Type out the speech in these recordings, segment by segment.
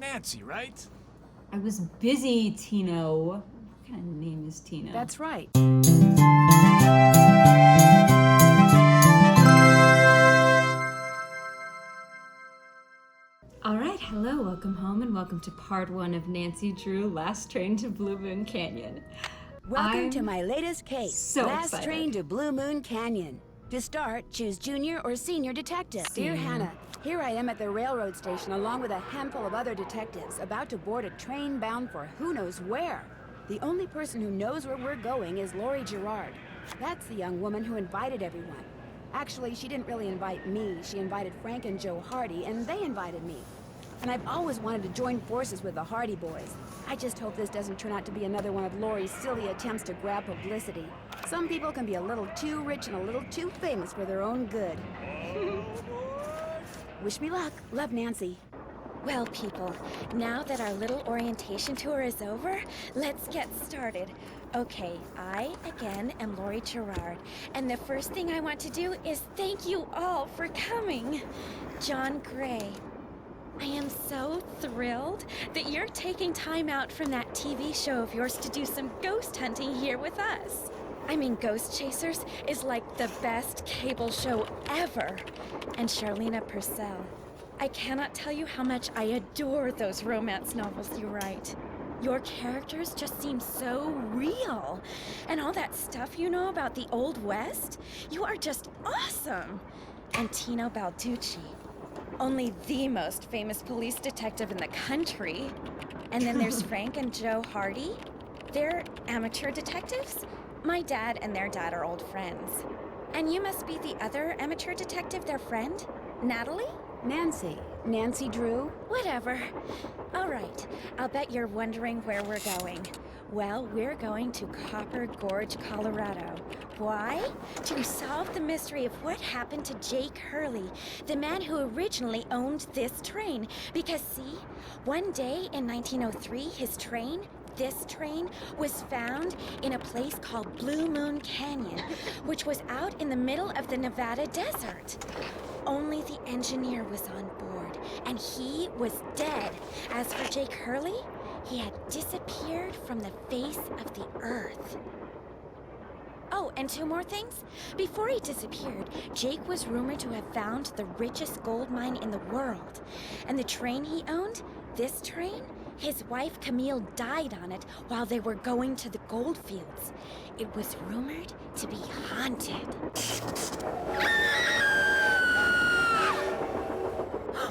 Nancy, right? I was busy, Tino. What kind of name is Tino? That's right. Alright, hello, welcome home, and welcome to part 1 of Nancy Drew, Last Train to Blue Moon Canyon. Welcome to my latest case, so Last excited. Train to Blue Moon Canyon. To start, choose junior or senior detective. Dear Hannah, here I am at the railroad station along with a handful of other detectives about to board a train bound for who knows where. The only person who knows where we're going is Lori Gerard. That's the young woman who invited everyone. Actually, she didn't really invite me. She invited Frank and Joe Hardy, and they invited me. And I've always wanted to join forces with the Hardy boys. I just hope this doesn't turn out to be another one of Lori's silly attempts to grab publicity. Some people can be a little too rich and a little too famous for their own good. Wish me luck. Love, Nancy. Well, people, now that our little orientation tour is over, let's get started. Okay, I, again, am Lori Gerard, and the first thing I want to do is thank you all for coming. John Gray. I am so thrilled that you're taking time out from that TV show of yours to do some ghost hunting here with us. I mean, Ghost Chasers is like the best cable show ever. And Charlena Purcell. I cannot tell you how much I adore those romance novels you write. Your characters just seem so real. And all that stuff you know about the Old West, you are just awesome. And Tino Balducci. Only the most famous police detective in the country. And then there's Frank and Joe Hardy. They're amateur detectives. My dad and their dad are old friends. And you must be the other amateur detective, their friend? Natalie? Nancy. Nancy Drew? Whatever. All right, I'll bet you're wondering where we're going. Well, we're going to Copper Gorge, Colorado. Why? To solve the mystery of what happened to Jake Hurley, the man who originally owned this train. Because see, one day in 1903, this train was found in a place called Blue Moon Canyon, which was out in the middle of the Nevada desert. Only the engineer was on board, and he was dead. As for Jake Hurley, he had disappeared from the face of the earth. Oh, and 2 more things. Before he disappeared, Jake was rumored to have found the richest gold mine in the world. And the train he owned, this train, his wife Camille died on it while they were going to the gold fields. It was rumored to be haunted.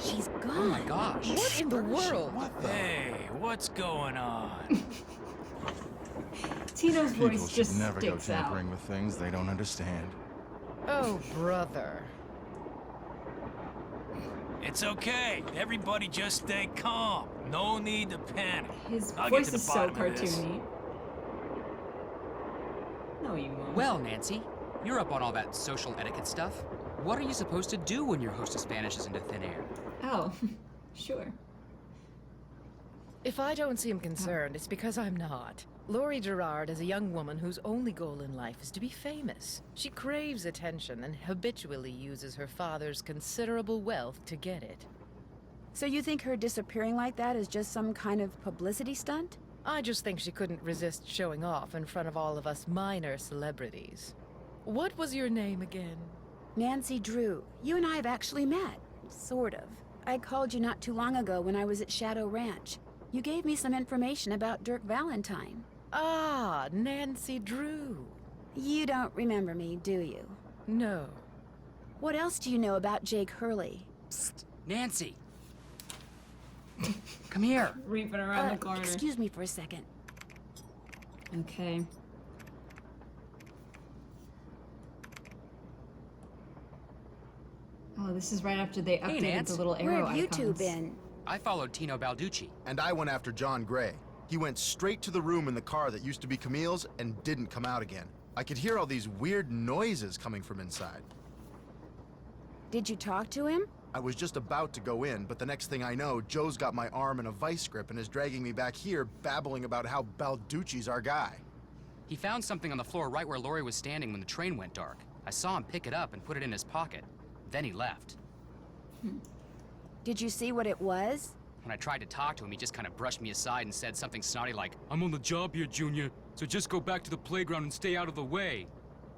She's gone. Oh my gosh. What in the world? What the? Hey, what's going on? Tino's People voice should just never go sticks out. tampering with things they don't understand. Oh, brother. It's okay. Everybody just stay calm. No need to panic. His I'll get voice to the is so bottom of this. cartoony. No, you won't. Well, Nancy, you're up on all that social etiquette stuff. What are you supposed to do when your hostess vanishes into thin air? Oh, sure. If I don't seem concerned, it's because I'm not. Lori Gerard is a young woman whose only goal in life is to be famous. She craves attention and habitually uses her father's considerable wealth to get it. So you think her disappearing like that is just some kind of publicity stunt? I just think she couldn't resist showing off in front of all of us minor celebrities. What was your name again? Nancy Drew. You and I have actually met. Sort of. I called you not too long ago when I was at Shadow Ranch. You gave me some information about Dirk Valentine. Ah, Nancy Drew. You don't remember me, do you? No. What else do you know about Jake Hurley? Psst, Nancy! Come here. Reaping around the corner. Excuse me for a second. Okay. Oh, this is right after they updated Nance. the little Where arrow have you icons. two been? I followed Tino Balducci. And I went after John Gray. He went straight to the room in the car that used to be Camille's and didn't come out again. I could hear all these weird noises coming from inside. Did you talk to him? I was just about to go in, but the next thing I know, Joe's got my arm in a vice grip and is dragging me back here, babbling about how Balducci's our guy. He found something on the floor right where Lori was standing when the train went dark. I saw him pick it up and put it in his pocket. Then he left. Did you see what it was? When I tried to talk to him, he just kind of brushed me aside and said something snotty like, "I'm on the job here, Junior, so just go back to the playground and stay out of the way."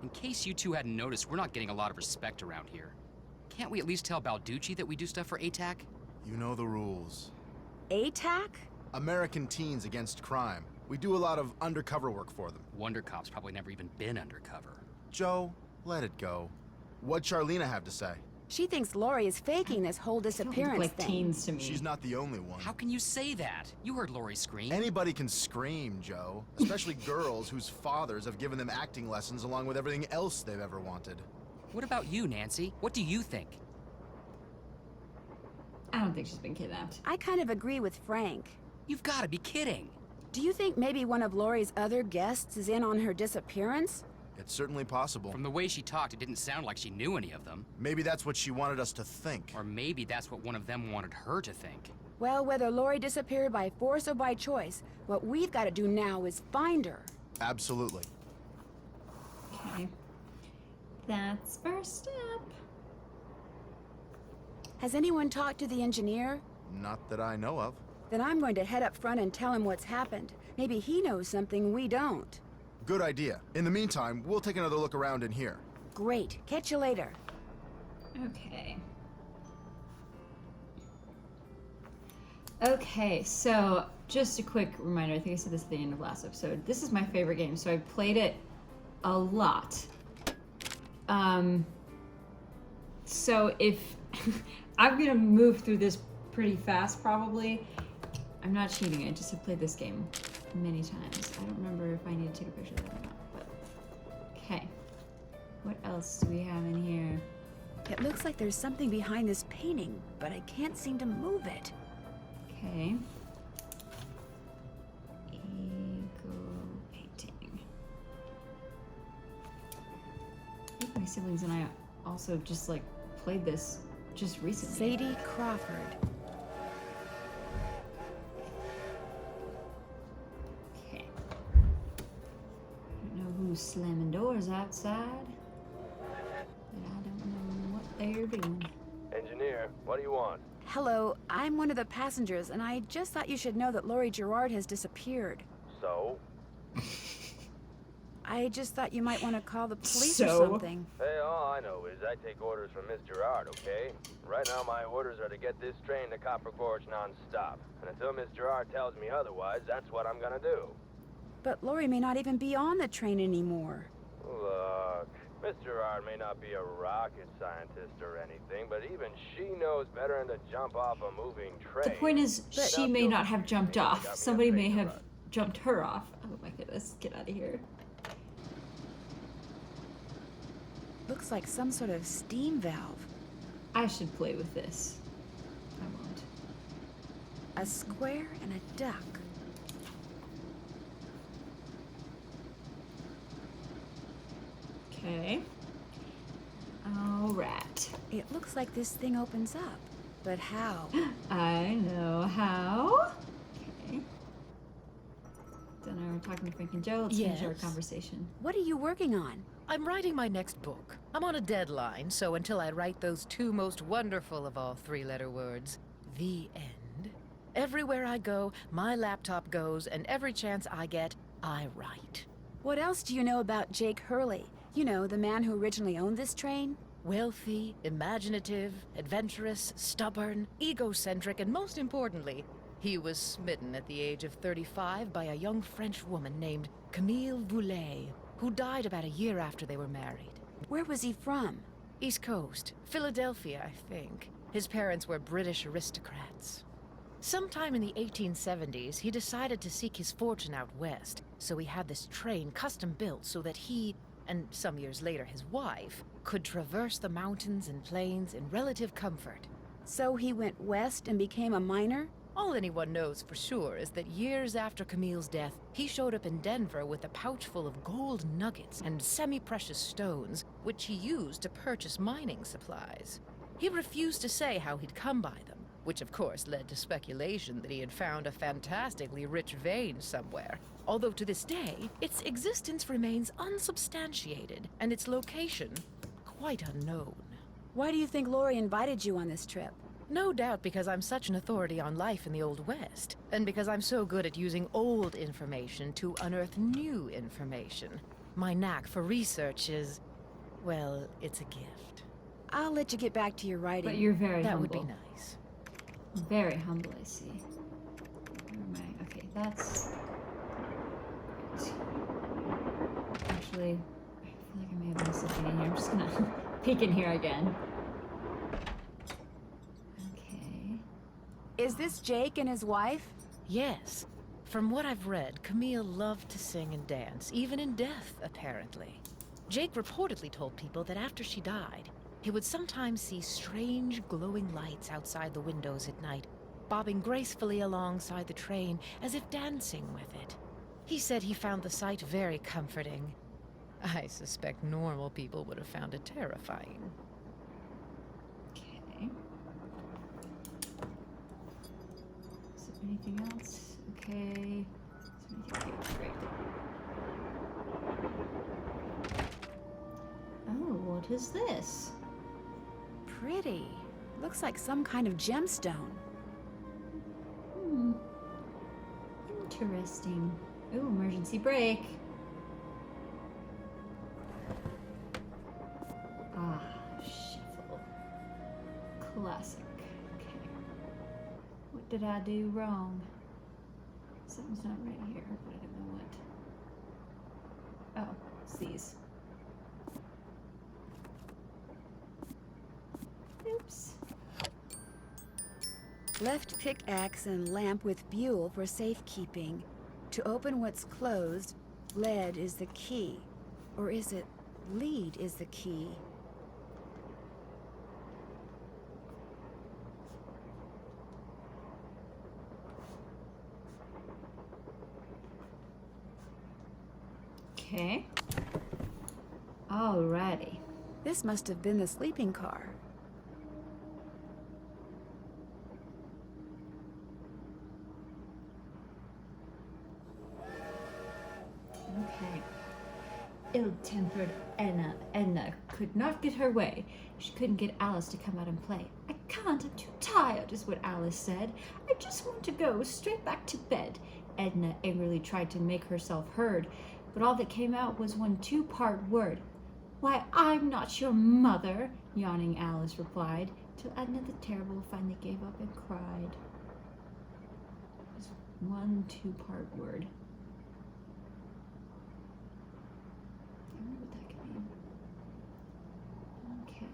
In case you two hadn't noticed, we're not getting a lot of respect around here. Can't we at least tell Balducci that we do stuff for ATAC? You know the rules. ATAC? American Teens Against Crime. We do a lot of undercover work for them. Wonder Cop's probably never even been undercover. Joe, let it go. What'd Charlena have to say? She thinks Lori is faking this whole They don't look disappearance like thing. teens to me. She's not the only one. How can you say that? You heard Lori scream. Anybody can scream, Joe. Especially girls whose fathers have given them acting lessons along with everything else they've ever wanted. What about you, Nancy? What do you think? I don't think she's been kidnapped. I kind of agree with Frank. You've got to be kidding. Do you think maybe one of Lori's other guests is in on her disappearance? It's certainly possible. From the way she talked, it didn't sound like she knew any of them. Maybe that's what she wanted us to think. Or maybe that's what one of them wanted her to think. Well, whether Lori disappeared by force or by choice, what we've got to do now is find her. Absolutely. Okay. That's first step. Has anyone talked to the engineer? Not that I know of. Then I'm going to head up front and tell him what's happened. Maybe he knows something we don't. Good idea. In the meantime, we'll take another look around in here. Great. Catch you later. Okay. Okay, so just a quick reminder, I think I said this at the end of last episode. This is my favorite game, so I've played it a lot. So if I'm gonna move through this pretty fast probably. I'm not cheating, I just have played this game many times. I don't remember if I need to take a picture of that or not, but okay. What else do we have in here? It looks like there's something behind this painting, but I can't seem to move it. Okay. Eagle painting. I think my siblings and I also just like played this just recently. Sadie Crawford. Okay. I don't know who's slamming doors outside, but I don't know what they're doing. Engineer, what do you want? Hello, I'm one of the passengers, and I just thought you should know that Lori Gerard has disappeared. So? I just thought you might want to call the police So? or something. Hey, all I know is I take orders from Miss Gerard, okay? Right now my orders are to get this train to Copper Gorge non-stop. And until Miss Gerard tells me otherwise, that's what I'm gonna do. But Lori may not even be on the train anymore. Look, Miss Gerard may not be a rocket scientist or anything, but even she knows better than to jump off a moving train. The point is, she may not have jumped off. Somebody may have jumped her off. Oh my goodness, get out of here. Looks like some sort of steam valve. I should play with this. I won't. A square and a duck. Okay. Alright. It looks like this thing opens up. But how? I know how. Okay. Then we're talking to Frank and Joe. Let's finish our Yes? conversation. What are you working on? I'm writing my next book. I'm on a deadline, so until I write those two most wonderful of all three-letter words, the end, everywhere I go, my laptop goes, and every chance I get, I write. What else do you know about Jake Hurley? You know, the man who originally owned this train? Wealthy, imaginative, adventurous, stubborn, egocentric, and most importantly, he was smitten at the age of 35 by a young French woman named Camille Voulet, who died about a year after they were married. Where was he from? East Coast, Philadelphia, I think. His parents were British aristocrats. Sometime in the 1870s, he decided to seek his fortune out west, so he had this train custom built so that he, and some years later his wife, could traverse the mountains and plains in relative comfort. So he went west and became a miner? All anyone knows for sure is that years after Camille's death, he showed up in Denver with a pouch full of gold nuggets and semi-precious stones, which he used to purchase mining supplies. He refused to say how he'd come by them, which of course led to speculation that he had found a fantastically rich vein somewhere. Although to this day, its existence remains unsubstantiated, and its location quite unknown. Why do you think Lori invited you on this trip? No doubt because I'm such an authority on life in the Old West, and because I'm so good at using old information to unearth new information. My knack for research is, well, it's a gift. I'll let you get back to your writing. But you're very That humble. would be nice. Very humble, I see. Where am I? Okay, that's... Actually, I feel like I may have missed something in here. I'm just gonna peek in here again. Okay. Is this Jake and his wife? Yes. From what I've read, Camille loved to sing and dance, even in death, apparently. Jake reportedly told people that after she died, he would sometimes see strange glowing lights outside the windows at night, bobbing gracefully alongside the train as if dancing with it. He said he found the sight very comforting. I suspect normal people would have found it terrifying. Okay. Is there anything else? Okay. Is there anything here? Great. Oh, what is this? Pretty. Looks like some kind of gemstone. Hmm. Interesting. Ooh, emergency brake. Ah, shuffle. Classic. Okay. What did I do wrong? Something's not right here, but I don't know what. Oh, it's these. Oops. Left pickaxe and lamp with buell for safekeeping. To open what's closed, lead is the key. Or is it lead is the key? Okay. Alrighty. This must have been the sleeping car. Okay. Ill-tempered Edna could not get her way. She couldn't get Alice to come out and play. I can't, I'm too tired, is what Alice said. I just want to go straight back to bed. Edna angrily tried to make herself heard, but all that came out was one two-part word. Why, I'm not your mother, yawning Alice replied, till Edna the Terrible finally gave up and cried. It was one two-part word. I wonder what that could mean. Okay.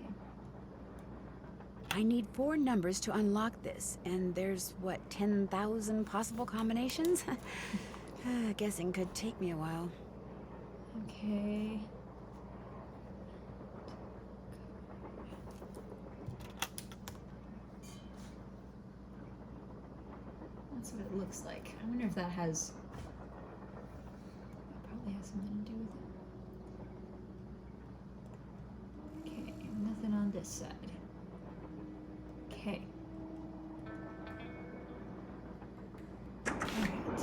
I need 4 numbers to unlock this, and there's, what, 10,000 possible combinations? Guessing could take me a while. Okay. That's what it looks like. I wonder if that has... That probably has something to do with it. Okay, nothing on this side. Okay. Alright.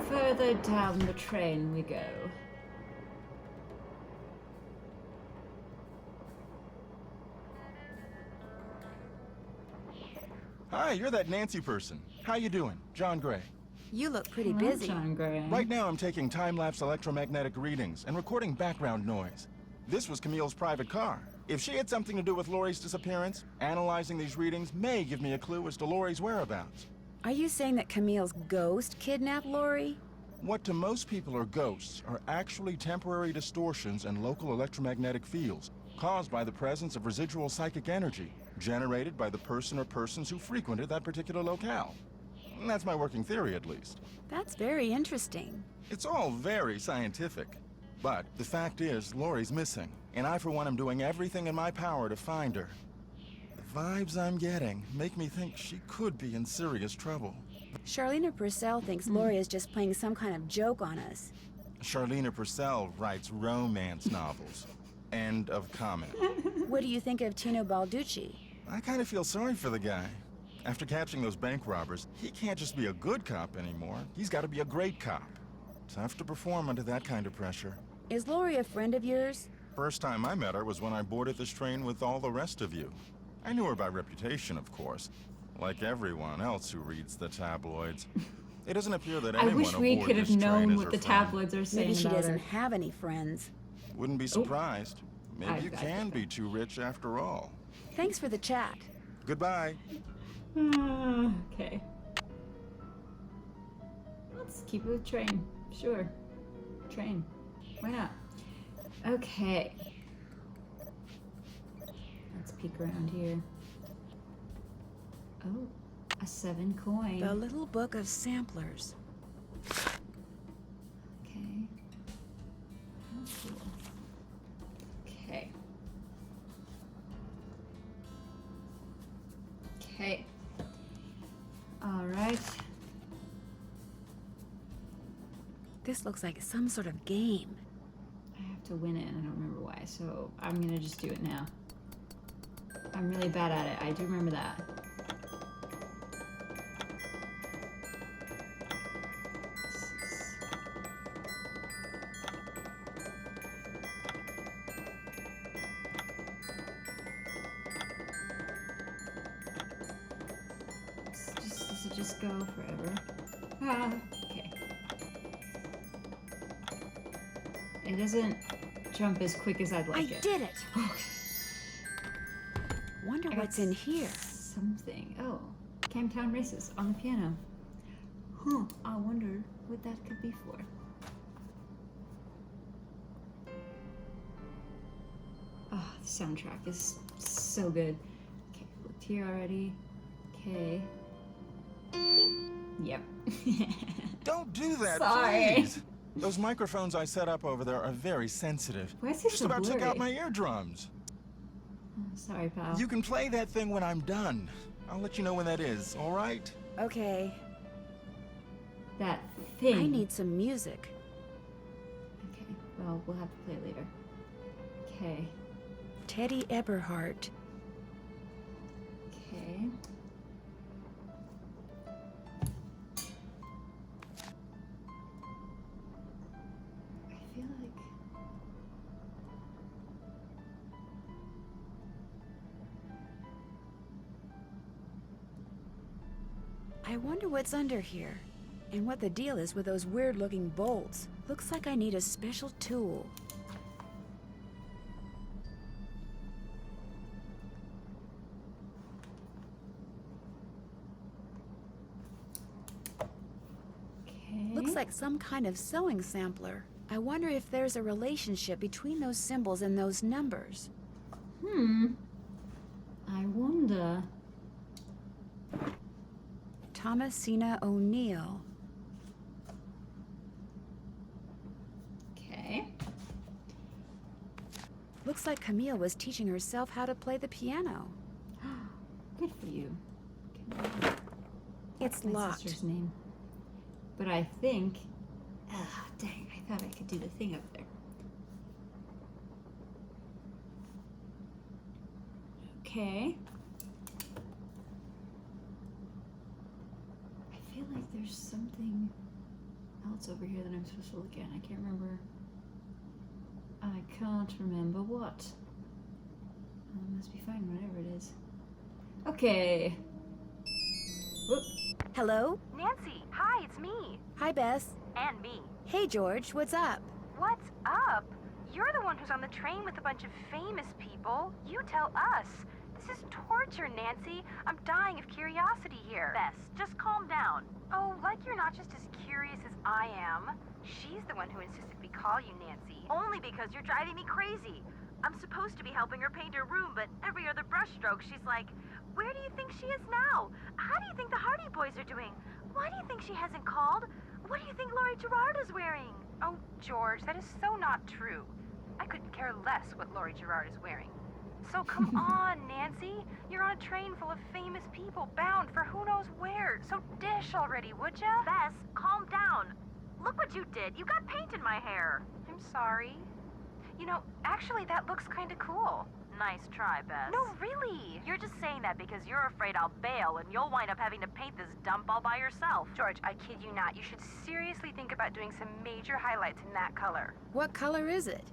Further down the train we go. Hi, you're that Nancy person. How you doing? John Gray. You look pretty Hello, busy. John Gray. Right now I'm taking time-lapse electromagnetic readings and recording background noise. This was Camille's private car. If she had something to do with Laurie's disappearance, analyzing these readings may give me a clue as to Laurie's whereabouts. Are you saying that Camille's ghost kidnapped Laurie? What to most people are ghosts are actually temporary distortions in local electromagnetic fields caused by the presence of residual psychic energy generated by the person or persons who frequented that particular locale. That's my working theory, at least. That's very interesting. It's all very scientific. But the fact is, Laurie's missing, and I, for one, am doing everything in my power to find her. The vibes I'm getting make me think she could be in serious trouble. Charlene Purcell thinks Laurie is just playing some kind of joke on us. Charlene Purcell writes romance novels. End of comment. What do you think of Tino Balducci? I kind of feel sorry for the guy. After catching those bank robbers, he can't just be a good cop anymore. He's got to be a great cop. Tough to perform under that kind of pressure. Is Laurie a friend of yours? First time I met her was when I boarded this train with all the rest of you. I knew her by reputation, of course, like everyone else who reads the tabloids. It doesn't appear that I anyone wish we aboard could have this train known is what her the friend. tabloids are saying Maybe she about doesn't her. have any friends. Wouldn't be surprised. Maybe I've you got can it. be too rich after all. Thanks for the chat. Goodbye. Okay. Let's keep it with train. Sure. Train. Why not? Okay. Let's peek around here. Oh, a 7 coin. The Little Book of Samplers. Okay. Oh, cool. Okay. Okay. All right. This looks like some sort of game. I have to win it, and I don't remember why, so I'm gonna just do it now. I'm really bad at it. I do remember that. Does it just go forever? Ah, okay. It doesn't jump as quick as I'd like I it. did it! Okay. Wonder I got what's in here. Something. Oh, Camtown Races on the piano. Huh. I wonder what that could be for. Oh, the soundtrack is so good. Okay, looked here already. Okay. Yep. Don't do that, Sorry. please. Those microphones I set up over there are very sensitive. Why is he Just so about took out blurry? my eardrums. Oh, sorry, pal. You can play that thing when I'm done. I'll let you know when that is, all right? Okay, That thing. I need some music. Okay, well, we'll have to play it later. Okay. Teddy Eberhardt. Okay. I feel like... I wonder what's under here. And what the deal is with those weird-looking bolts. Looks like I need a special tool. Okay. Looks like some kind of sewing sampler. I wonder if there's a relationship between those symbols and those numbers. I wonder. Thomasina O'Neill. Okay. Looks like Camille was teaching herself how to play the piano. Good for you. Okay. It's My locked. sister's name. But I think... Ah, dang, I thought I could do the thing up there. Okay. I feel like there's something else over here that I'm supposed to look at. I can't remember. I can't remember what. Must be fine, whatever it is. Okay. Whoop. Hello? Nancy, hi, it's me. Hi, Bess. And me. Hey, George, what's up? What's up? You're the one who's on the train with a bunch of famous people. You tell us. This is torture, Nancy. I'm dying of curiosity here. Bess, just calm down. Oh, like you're not just as curious as I am. She's the one who insisted we call you Nancy. Only because you're driving me crazy. I'm supposed to be helping her paint her room, but every other brushstroke she's like, where do you think she is now? How do you think the Hardy Boys are doing? Why do you think she hasn't called? What do you think Laurie Gerard is wearing? Oh, George, that is so not true. I couldn't care less what Laurie Gerard is wearing. So come on, Nancy. You're on a train full of famous people bound for who knows where. So dish already, would ya? Bess, calm down. Look what you did. You got paint in my hair. I'm sorry. You know, actually that looks kind of cool. Nice try, Bess. No, really. You're just saying that because you're afraid I'll bail and you'll wind up having to paint this dump all by yourself. George, I kid you not. You should seriously think about doing some major highlights in that color. What color is it?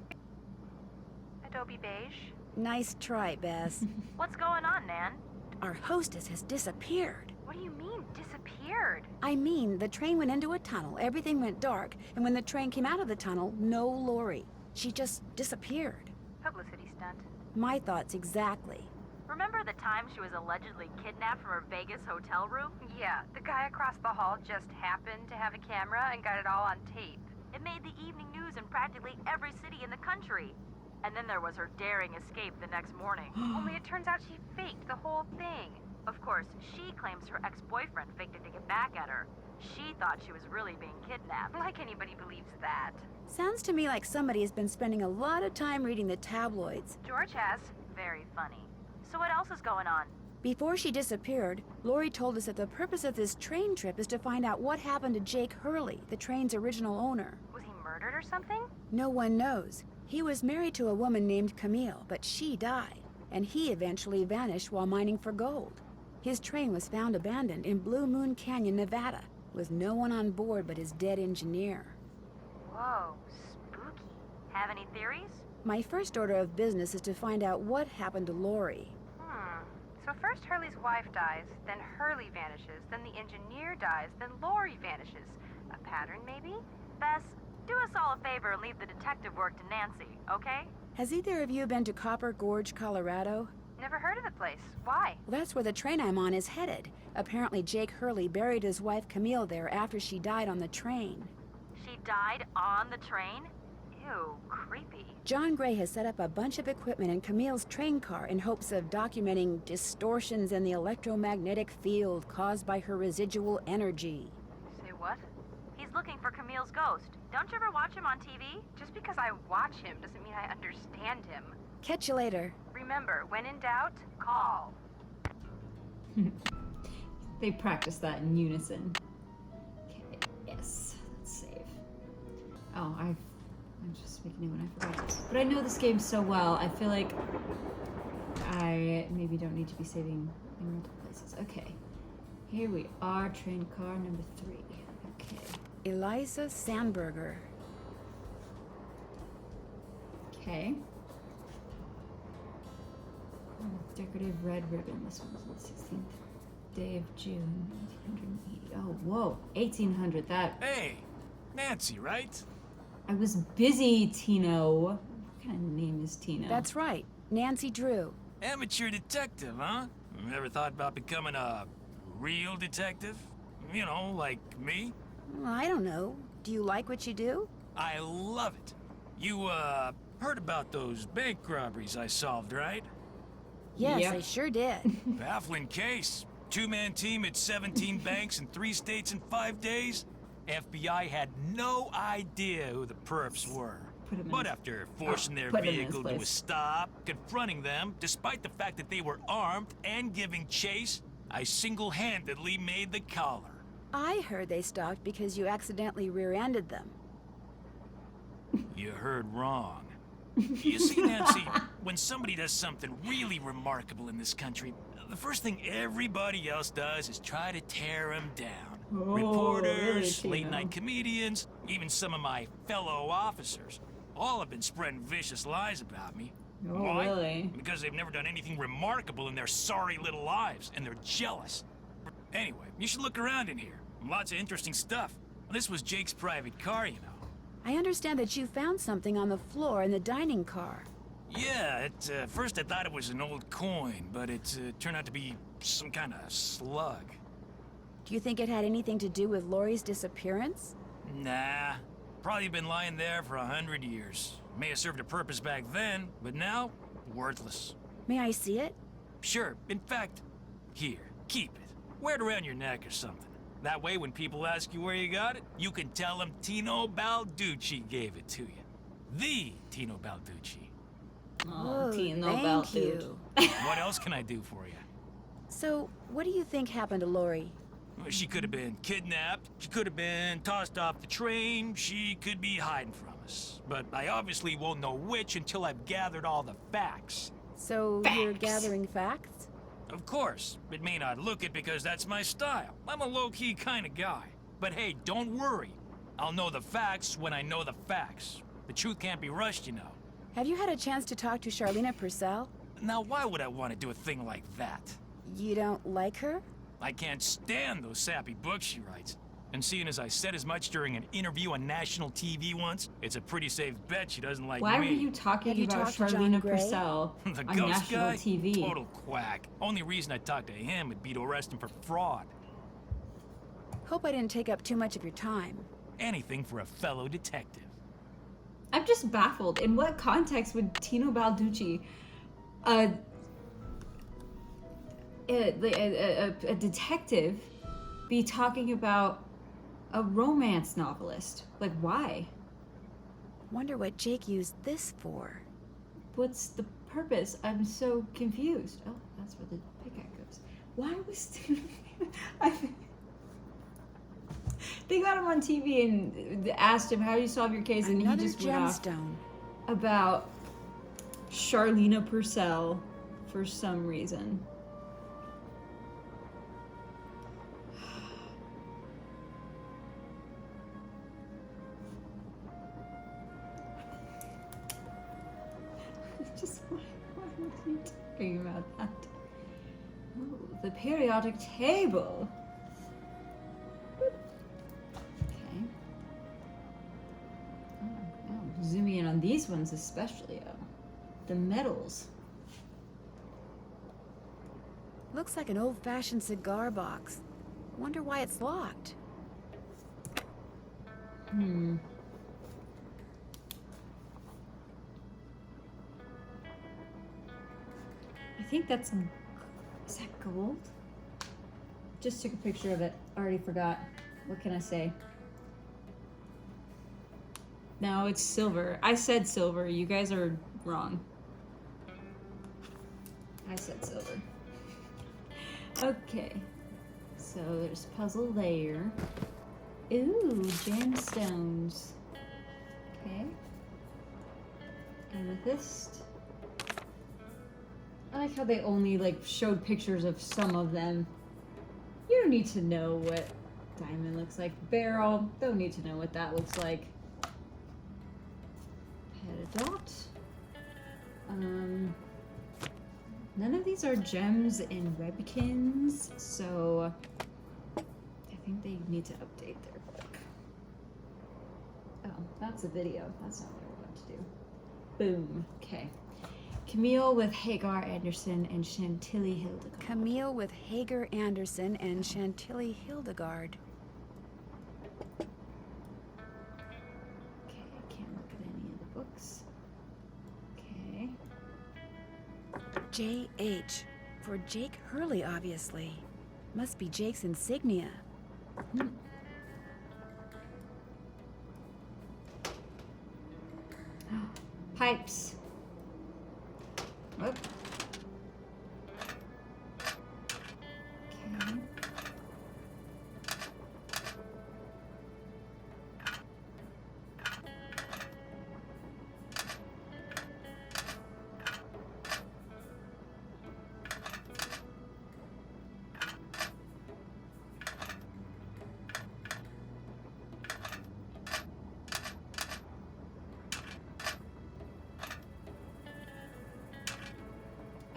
Adobe beige. Nice try, Bess. What's going on, Nan? Our hostess has disappeared. What do you mean, disappeared? I mean, the train went into a tunnel, everything went dark, and when the train came out of the tunnel, no Lori. She just disappeared. Publicity stunt. My thoughts exactly. Remember the time she was allegedly kidnapped from her Vegas hotel room? Yeah, the guy across the hall just happened to have a camera and got it all on tape. It made the evening news in practically every city in the country. And then there was her daring escape the next morning. Only it turns out she faked the whole thing. Of course, she claims her ex-boyfriend faked it to get back at her. She thought she was really being kidnapped. Like anybody believes that. Sounds to me like somebody has been spending a lot of time reading the tabloids. George has. Very funny. So what else is going on? Before she disappeared, Lori told us that the purpose of this train trip is to find out what happened to Jake Hurley, the train's original owner. Was he murdered or something? No one knows. He was married to a woman named Camille, but she died, and he eventually vanished while mining for gold. His train was found abandoned in Blue Moon Canyon, Nevada, with no one on board but his dead engineer. Whoa, spooky. Have any theories? My first order of business is to find out what happened to Lori. So first Hurley's wife dies, then Hurley vanishes, then the engineer dies, then Lori vanishes. A pattern, maybe? Bess, do us all a favor and leave the detective work to Nancy, okay? Has either of you been to Copper Gorge, Colorado? Never heard of the place. Why? Well, that's where the train I'm on is headed. Apparently Jake Hurley buried his wife Camille there after she died on the train. She died on the train? Ew, creepy. John Gray has set up a bunch of equipment in Camille's train car in hopes of documenting distortions in the electromagnetic field caused by her residual energy. Say what? He's looking for Camille's ghost. Don't you ever watch him on TV? Just because I watch him doesn't mean I understand him. Catch you later. Remember, when in doubt, call. They practice that in unison. Okay, yes, let's save. Oh, I'm just making a new one, I forgot. But I know this game so well, I feel like I maybe don't need to be saving in multiple places. Okay, here we are, train car number 3. Okay. Eliza Sandberger. Okay. Oh, decorative red ribbon. This one's on the 16th day of June, 1880. Oh, whoa, 1800. That. Hey, Nancy, right? I was busy, Tino. What kind of name is Tino? That's right, Nancy Drew. Amateur detective, huh? Ever thought about becoming a real detective? You know, like me? Well, I don't know. Do you like what you do? I love it. You, heard about those bank robberies I solved, right? Yes, Yep. I sure did. Baffling case. 2-man team at 17 banks in 3 states in 5 days. FBI had no idea who the perps were. But after forcing their vehicle to a stop, confronting them, despite the fact that they were armed and giving chase, I single-handedly made the collar. I heard they stopped because you accidentally rear-ended them. You heard wrong. You see, Nancy, when somebody does something really remarkable in this country, the first thing everybody else does is try to tear them down. Oh, Reporters, really, late-night comedians, even some of my fellow officers, all have been spreading vicious lies about me. Oh, Why? really? Because they've never done anything remarkable in their sorry little lives, and they're jealous. Anyway, you should look around in here. Lots of interesting stuff. This was Jake's private car, you know. I understand that you found something on the floor in the dining car. Yeah, at first I thought it was an old coin, but it turned out to be some kind of slug. Do you think it had anything to do with Lori's disappearance? Nah, probably been lying there for 100 years. May have served a purpose back then, but now, worthless. May I see it? Sure, in fact, here, keep it. Wear it around your neck or something. That way, when people ask you where you got it, you can tell them Tino Balducci gave it to you. The Tino Balducci. Oh, Tino thank Balducci. you. What else can I do for you? So, what do you think happened to Lori? Well, she could have been kidnapped, she could have been tossed off the train, she could be hiding from us. But I obviously won't know which until I've gathered all the facts. So, you're gathering facts? Of course, it may not look it because that's my style. I'm a low-key kind of guy. But hey, don't worry. I'll know the facts when I know the facts. The truth can't be rushed, you know. Have you had a chance to talk to Charlena Purcell? Now, why would I want to do a thing like that? You don't like her? I can't stand those sappy books she writes. And seeing as I said as much during an interview on national TV once, it's a pretty safe bet she doesn't like Why me. were you talking Have you about talked to John Charlena Gray? Purcell The on ghost national guy? TV? Total quack. Only reason I talked to him would be to arrest him for fraud. Hope I didn't take up too much of your time. Anything for a fellow detective. I'm just baffled. In what context would Tino Balducci, a detective, be talking about a romance novelist? Like, why? Wonder what Jake used this for. What's the purpose? I'm so confused. Oh, that's where the pickaxe goes. Why was they got him on TV and asked him, how do you solve your case? And Another he just went off gemstone. about Charlena Purcell for some reason. Just why was he talking about that? Oh, the periodic table. Okay. Oh, zooming in on these ones especially. Oh, the metals. Looks like an old-fashioned cigar box. Wonder why it's locked. I think that's some. Is that gold? Just took a picture of it. Already forgot. What can I say? No, it's silver. I said silver. You guys are wrong. I said silver. Okay. So there's puzzle there. Ooh, gemstones. Okay. Amethyst. I like how they only like showed pictures of some of them. You don't need to know what diamond looks like. Barrel, don't need to know what that looks like. Pedidot. None of these are gems in Rebkins, so I think they need to update their book. Oh, that's a video. That's not what I wanted to do. Boom. Okay. Camille with Hagar Anderson and Chantilly Hildegard. Camille with Hagar Anderson and Chantilly Hildegard. Okay, I can't look at any of the books. Okay. J.H. For Jake Hurley, obviously. Must be Jake's insignia. Pipes. Whoop. Okay.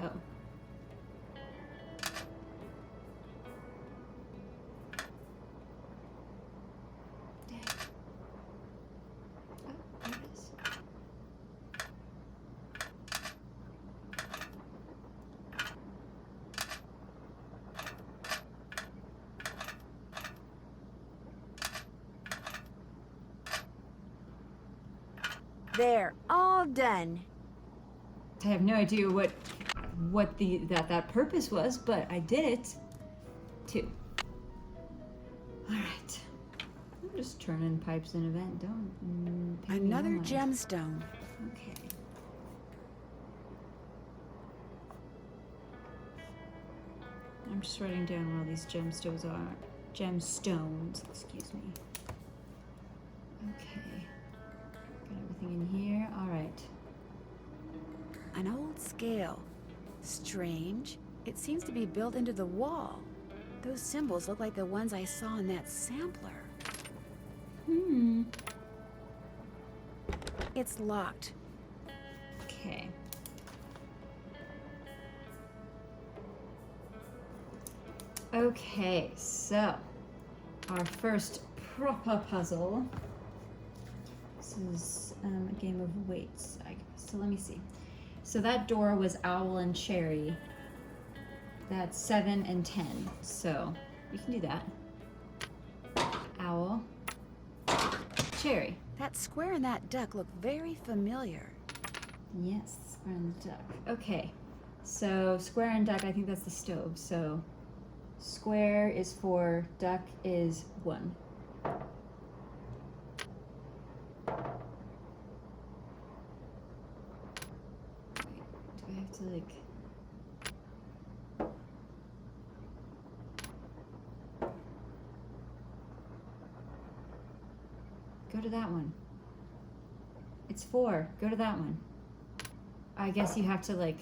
Oh. Dang. Oh, there it is. There, all done. I have no idea what that purpose was, but I did it. 2. All right. I'm just turning pipes in event. Don't pay me Another no mind. gemstone. Okay. I'm just writing down where all these gemstones are. Gemstones, excuse me. Okay. Got everything in here. All right. An old scale. Strange. It seems to be built into the wall. Those symbols look like the ones I saw in that sampler. Hmm. It's locked. Okay. Okay, so our first proper puzzle. This is a game of weights. So let me see. So that door was owl and cherry. That's 7 and 10. So we can do that. Owl, cherry. That square and that duck look very familiar. Yes, square and duck. Okay, so square and duck, I think that's the stove. So square is 4, duck is 1. Wait, do I have to like... Go to that one. It's 4. Go to that one. I guess you have to like...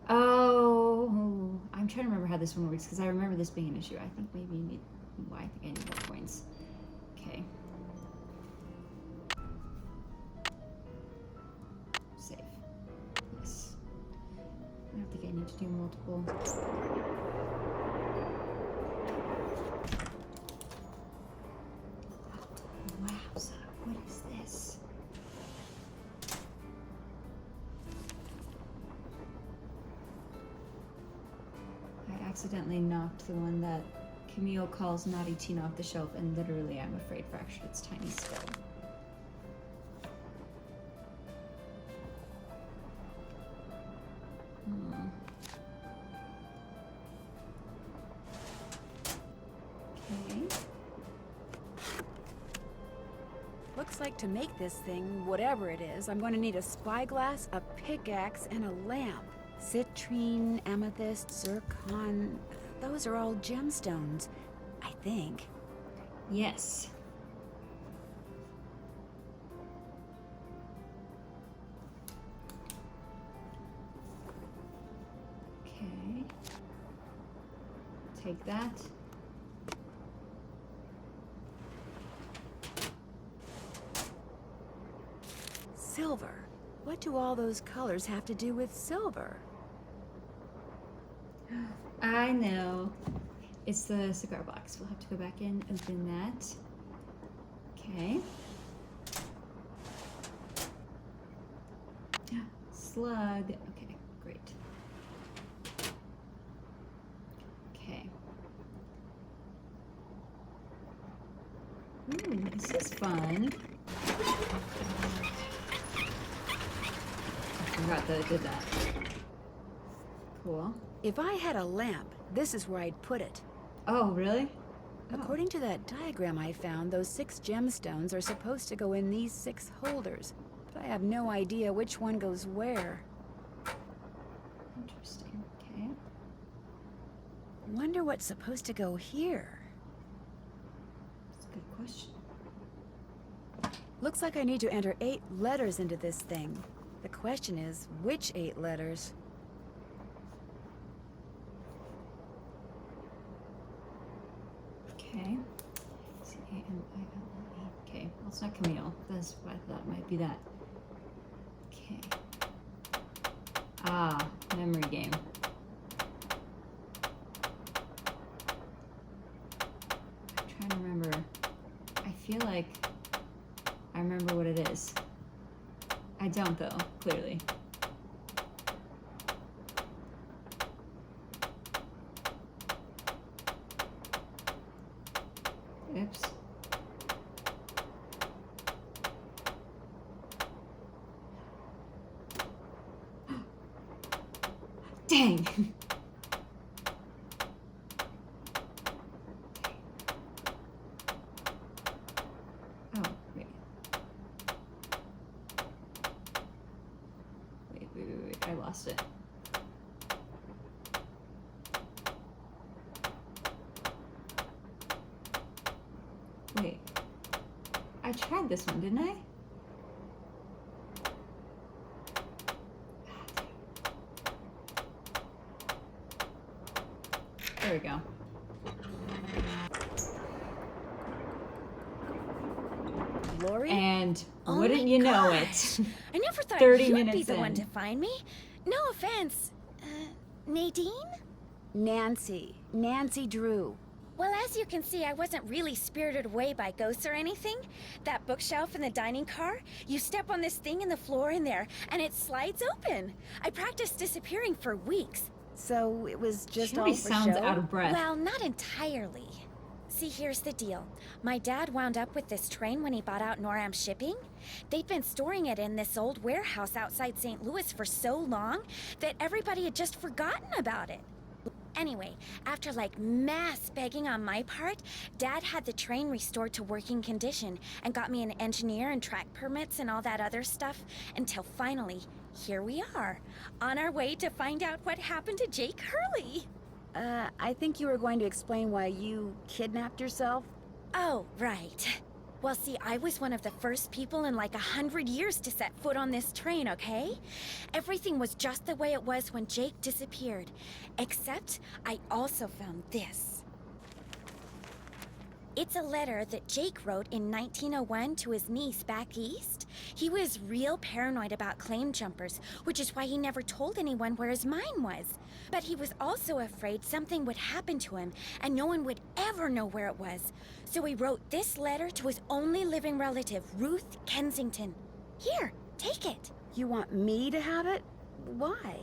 Oh, I'm trying to remember how this one works because I remember this being an issue. I think maybe you need... Well, I think I need more points. Okay. Save. Yes. I don't think I need to do multiple. Wowza, what is this? I accidentally knocked the one that Camille calls Naughty Teen off the shelf, and literally, I'm afraid, fractured its tiny skull. Okay. Looks like to make this thing, whatever it is, I'm going to need a spyglass, a pickaxe, and a lamp. Citrine, amethyst, zircon, those are all gemstones, I think. Yes. Okay. Take that. Silver. What do all those colors have to do with silver? I know. It's the cigar box. We'll have to go back in, open that. Okay. Slug. Okay, great. Okay. Ooh, this is fun. I forgot that I did that. Cool. If I had a lamp, this is where I'd put it. Oh, really? According to that diagram I found, those 6 gemstones are supposed to go in these 6 holders, but I have no idea which one goes where. Interesting. Okay. Wonder what's supposed to go here. That's a good question. Looks like I need to enter 8 letters into this thing. The question is, which 8 letters? Okay. C-A-M-I-L-L-E. Okay. Well, it's not Camille. That's what I thought might be that. Okay. Ah, memory game. I'm trying to remember. I feel like I remember what it is. I don't, though, clearly. Oops. Dang! Oh, wait. Wait. I lost it. Wait. I tried this one, didn't I? There we go. Lori? And Oh wouldn't my you know gosh. it? I never thought 30 you'd be minutes the one in. to find me. No offense. Nadine? Nancy Drew. Well, as you can see, I wasn't really spirited away by ghosts or anything. That bookshelf in the dining car, you step on this thing in the floor in there, and it slides open. I practiced disappearing for weeks. So it was just She all always for sounds show? out of breath. Well, not entirely. See, here's the deal. My dad wound up with this train when he bought out Noram Shipping. They'd been storing it in this old warehouse outside St. Louis for so long that everybody had just forgotten about it. Anyway, after like mass begging on my part, Dad had the train restored to working condition and got me an engineer and track permits and all that other stuff until finally, here we are, on our way to find out what happened to Jake Hurley. I think you were going to explain why you kidnapped yourself. Oh, right. Well, see, I was one of the first people in like 100 years to set foot on this train, okay? Everything was just the way it was when Jake disappeared. Except, I also found this. It's a letter that Jake wrote in 1901 to his niece back east. He was real paranoid about claim jumpers, which is why he never told anyone where his mine was. But he was also afraid something would happen to him, and no one would ever know where it was. So he wrote this letter to his only living relative, Ruth Kensington. Here, take it. You want me to have it? Why?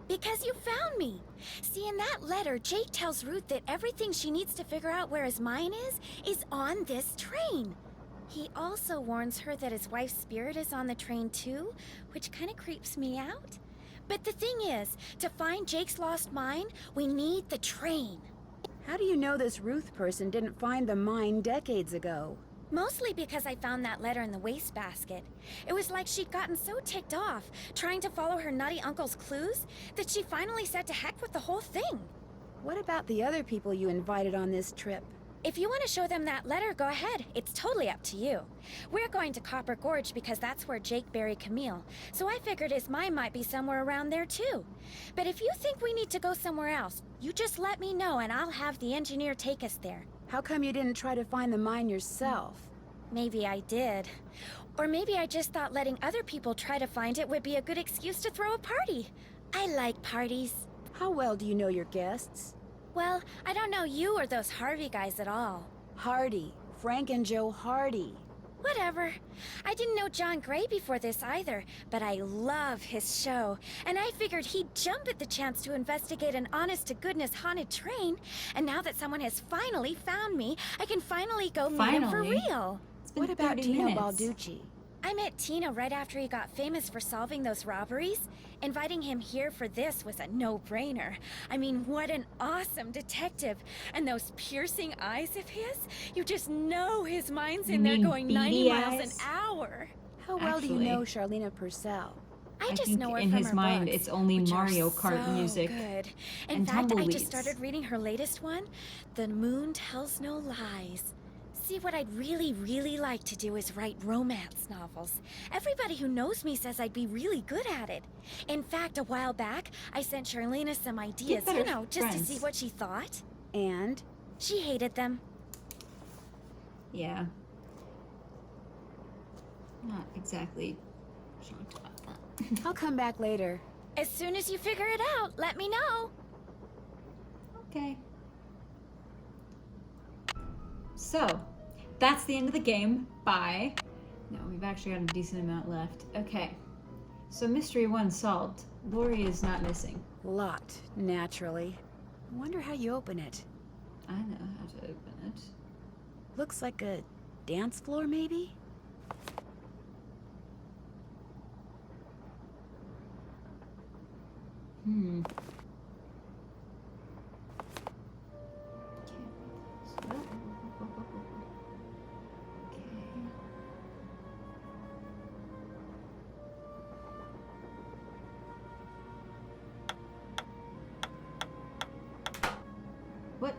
Because you found me. See, in that letter, Jake tells Ruth that everything she needs to figure out where his mine is on this train. He also warns her that his wife's spirit is on the train too, which kind of creeps me out. But the thing is, to find Jake's lost mine, we need the train. How do you know this Ruth person didn't find the mine decades ago? Mostly because I found that letter in the wastebasket. It was like she'd gotten so ticked off, trying to follow her nutty uncle's clues, that she finally said to heck with the whole thing. What about the other people you invited on this trip? If you want to show them that letter, go ahead. It's totally up to you. We're going to Copper Gorge because that's where Jake buried Camille, so I figured his mine might be somewhere around there too. But if you think we need to go somewhere else, you just let me know and I'll have the engineer take us there. How come you didn't try to find the mine yourself? Maybe I did. Or maybe I just thought letting other people try to find it would be a good excuse to throw a party. I like parties. How well do you know your guests? Well, I don't know you or those Harvey guys at all. Hardy. Frank and Joe Hardy. Whatever. I didn't know John Gray before this either, but I love his show. And I figured he'd jump at the chance to investigate an honest-to-goodness haunted train. And now that someone has finally found me, I can finally go meet him for real. What about Tino Balducci? I met Tino right after he got famous for solving those robberies. Inviting him here for this was a no-brainer. I mean, what an awesome detective. And those piercing eyes of his, you just know his mind's in there going 90 miles an hour. How well do you know Charlena Purcell? I just think know her in from his her mind books, it's only which are Mario Kart so music good. In and fact, I tumbleweeds. just started reading her latest one, The Moon Tells No Lies. See, what I'd really like to do is write romance novels. Everybody who knows me says I'd be really good at it. In fact, a while back, I sent Charlena some ideas, just to see what she thought. And? She hated them. Yeah. Not exactly shocked about that. I'll come back later. As soon as you figure it out, let me know. Okay. So, that's the end of the game. Bye. No, we've actually got a decent amount left. Okay. So mystery 1 solved. Lori is not missing. Locked, naturally. I wonder how you open it. I know how to open it. Looks like a dance floor, maybe? What?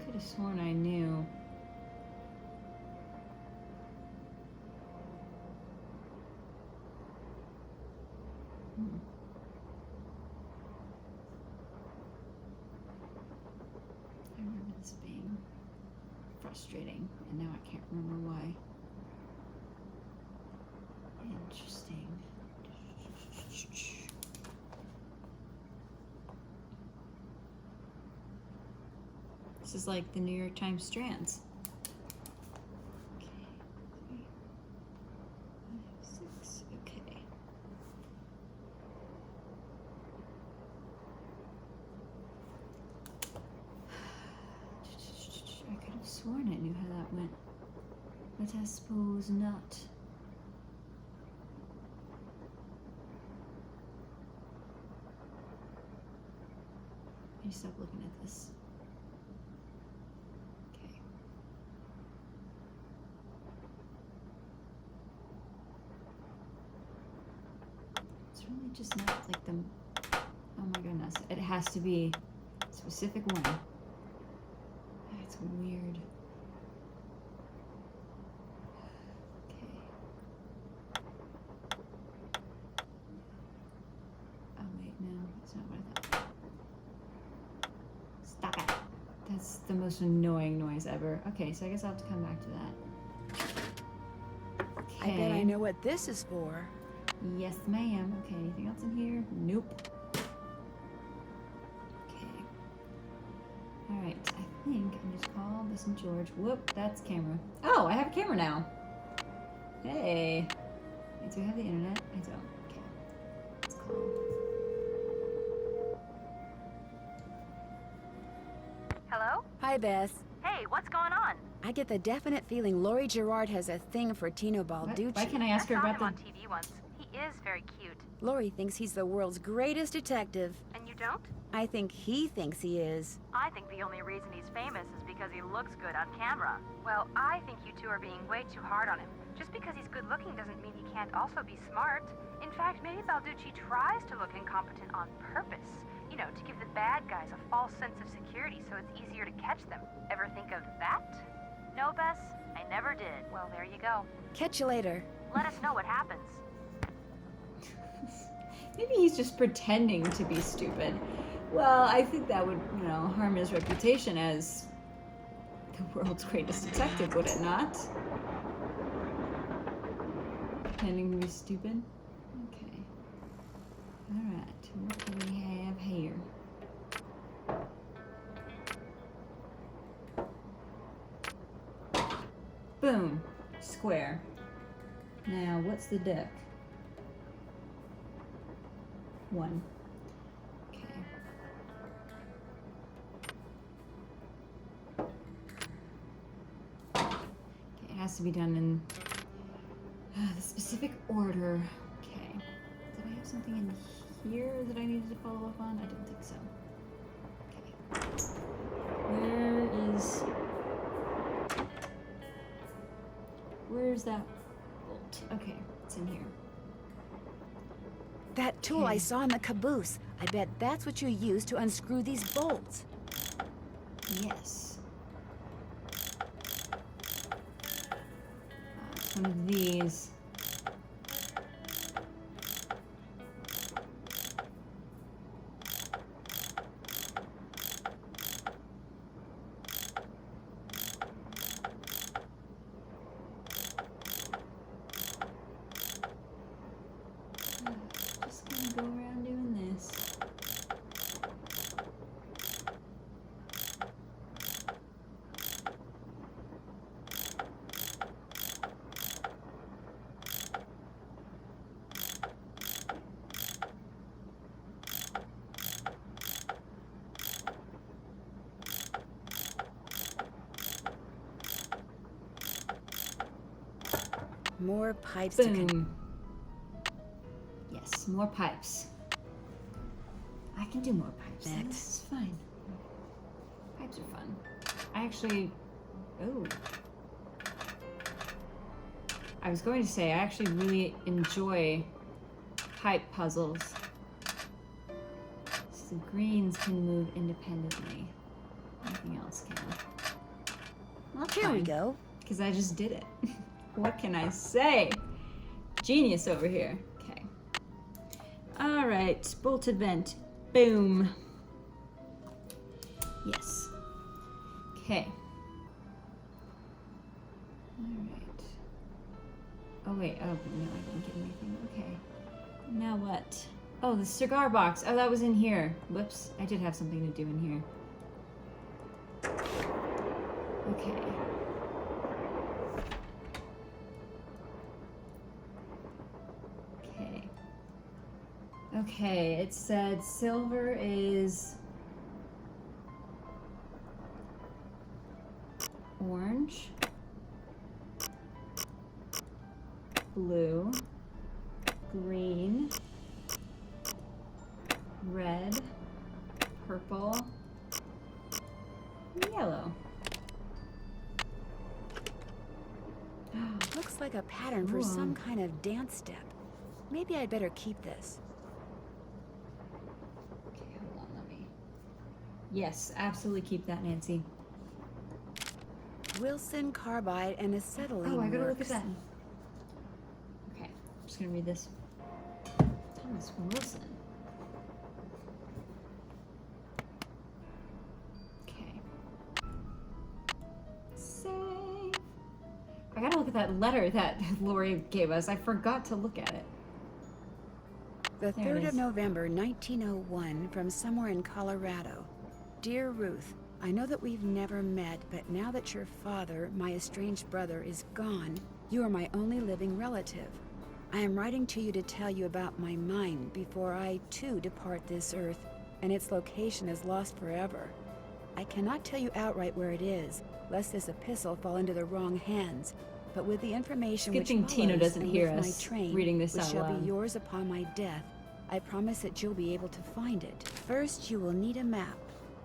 Could have sworn I knew. frustrating. And now I can't remember why. Interesting. This is like the New York Times strands. Okay, 3, 5, 6, okay. I could have sworn I knew how that went, but I suppose not. I need to stop looking at this. Okay. It's really just not like the. Oh my goodness! It has to be a specific one. That's weird. Okay. Oh wait, no, that's not what I thought. Stop it. That's the most annoying noise ever. Okay, so I guess I'll have to come back to that. Okay. I bet I know what this is for. Yes, ma'am. Okay, anything else in here? Nope. Okay. Alright, I think I just call this in George. Whoop, that's camera. Oh, I have a camera now. Hey. Wait, do I have the internet? I don't. Okay. Let's call. Hello? Hi, Beth. Hey, what's going on? I get the definite feeling Laurie Gerard has a thing for Tino Balducci. Why can't I ask her I saw about him the... on TV once. He is very cute. Laurie thinks he's the world's greatest detective. And you don't? I think he thinks he is. I think the only reason he's famous is because he looks good on camera. Well, I think you two are being way too hard on him. Just because he's good looking doesn't mean he can't also be smart. In fact, maybe Balducci tries to look incompetent on purpose. You know, to give the bad guys a false sense of security so it's easier to catch them. Ever think of that? No, Bess? I never did. Well, there you go. Catch you later. Let us know what happens. Maybe he's just pretending to be stupid. Well, I think that would, you know, harm his reputation as the world's greatest detective, would it not? Pretending to be stupid? Okay. Alright, what do we have here? Boom. Square. Now, what's the deck? 1. Okay. Okay, it has to be done in the specific order. Okay. Did I have something in here that I needed to follow up on? I don't think so. Okay. Where's that bolt? Okay, it's in here. That tool I saw in the caboose. I bet that's what you use to unscrew these bolts. Yes. One of these. Just gonna go around doing this. More pipes to Boom. Yes, more pipes. I can do more pipes. Next. This is fine. Pipes are fun. I actually... Oh. I was going to say, I actually really enjoy pipe puzzles. So the greens can move independently. Nothing else can. Well, that's Here we fine, go. because I just did it. What can I say? Genius over here. Okay. All right, bolted vent. Boom. Yes. Okay. Alright. Oh wait, oh no, I didn't get anything. Okay. Now what? Oh, the cigar box. Oh, that was in here. Whoops, I did have something to do in here. Okay. Okay. Okay, it said silver is orange, blue, green, red, purple, yellow. Looks like a pattern for Ooh. some kind of dance step. Maybe I'd better keep this. Okay, hold on, let me. Yes, absolutely keep that, Nancy. Wilson carbide and acetylene. Oh, I gotta look at works. that. Okay, I'm just gonna read this. Thomas Wilson. Okay. Save. I gotta look at that letter that Lori gave us. I forgot to look at it. The There it 3rd of is. November, 1901, from somewhere in Colorado. Dear Ruth, I know that we've never met, but now that your father, my estranged brother, is gone, you are my only living relative. I am writing to you to tell you about my mine before I, too, depart this earth, and its location is lost forever. I cannot tell you outright where it is, lest this epistle fall into the wrong hands, but with the information Good which thing Tina follows, doesn't and hear with us my train, reading this which out shall loud. be yours upon my death, I promise that you'll be able to find it. First, you will need a map.